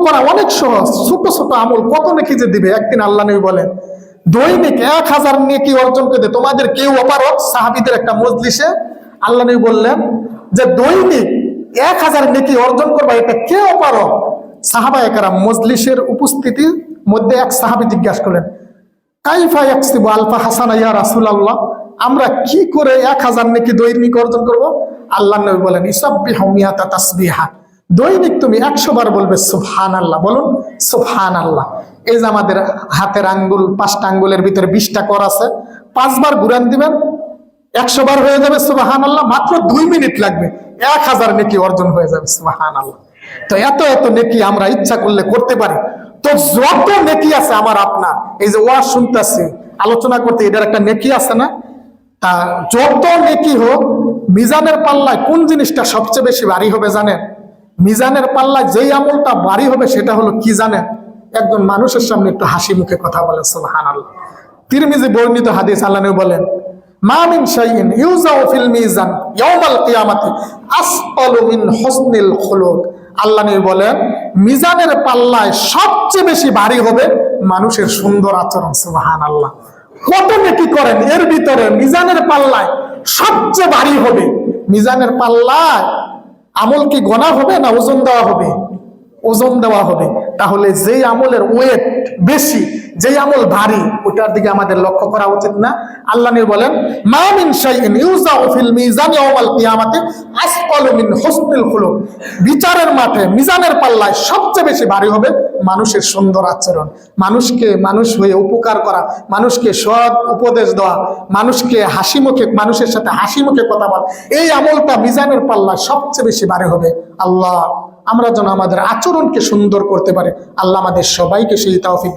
করা অনেক সহজ, ছোট ছোট আমল কত নেকি যে দিবে। একদিন আল্লাহ নবী বলেন দৈনিক 1000 নেকি অর্জন করে দেয়। তোমাদের কেউ অপারক সাহাবীদের একটা মজলিসে আল্লাহ নবী বললেন যে দৈনিক 1000 নেকি অর্জন করবা, এটা কে অপারক? সাহাবায়ে কেরাম মজলিসের উপস্থিতির মধ্যে এক সাহাবী জিজ্ঞাসা করলেন কাইফা ইয়াকসিবু আলফা হাসানা ইয়া রাসূলুল্লাহ, আমরা কি করে 1000 নেকি দৈনিক অর্জন করব? আল্লাহ নবী বলেন ইসাব্বিহু মিয়াতা তাসবিহা, দৈনিক তুমি 100 বার বলবে সুবহানাল্লাহ। বলুন সুবহানাল্লাহ। এই যে আমাদের হাতের আঙ্গুল, 5টা আঙ্গুলের ভিতরে 20টা কর আছে, 5 বার ঘুরান দিবেন 100 বার হয়ে যাবে সুবহানাল্লাহ। মাত্র 2 মিনিট লাগবে, 1000 নেকি অর্জন হয়ে যাবে সুবহানাল্লাহ। তো এত এত নেকি আমরা ইচ্ছা করলে করতে পারি। তো যত নেকি আছে আমার আপনার, এই যে ওয়াজ শুনতেছি, আলোচনা করতে, এটার একটা নেকি আছে না? তা যত নেকি হোক, মিজানের পাল্লায় কোন জিনিসটা সবচেয়ে বেশি ভারী হবে জানেন? মিজানের পাল্লায় যেই আমলটা ভারী হবে সেটা হলো কি জানেন? একজন মানুষের সামনে একটু হাসি মুখে কথা বলে সুবহানাল্লাহ। তিরমিজি বর্ণিত হাদিস, আল্লাহ নবী বলেন মা মিন শাইইন ইউজাউ ফিল মিজান ইয়াউমাল কিয়ামাতি আসফালু মিন হুসনিল খুলুক। আল্লাহ নবী বলেন মিজানের পাল্লায় সবচেয়ে বেশি ভারী হবে মানুষের সুন্দর আচরণ। সুবহানাল্লাহ। কত নেকি করেন, এর ভিতরে মিজানের পাল্লায় সবচেয়ে ভারী হবে। মিজানের পাল্লায় আমল কি গোনা হবে না ওজন দেওয়া হবে? ওজন দেওয়া হবে। তাহলে যেই আমলের ওয়েট বেশি, যেই আমল ভারী, ওটার দিকে আমাদের লক্ষ্য করা উচিত না? আল্লাহ নবী বলেন মা মিন শাইইন ইউজাউ ফিল মিজান ইয়াউমাল কিয়ামাতি আসফালু মিন হুসনিল খুলুক। বিচারের মাঠে মিজানের পাল্লায় সবচেয়ে বেশি ভারী হবে মানুষের সুন্দর আচরণ, মানুষকে মানুষ হয়ে উপকার করা, মানুষকে সৎ উপদেশ দেওয়া, মানুষকে হাসি মুখে, মানুষের সাথে হাসি মুখে কথা বলা, এই আমলটা মিজানের পাল্লায় সবচেয়ে বেশি ভারী হবে। আল্লাহ আমরা যেন আমাদের আচরণকে সুন্দর করতে পারি। আল্লাহ আমাদের সবাইকে সেই তৌফিক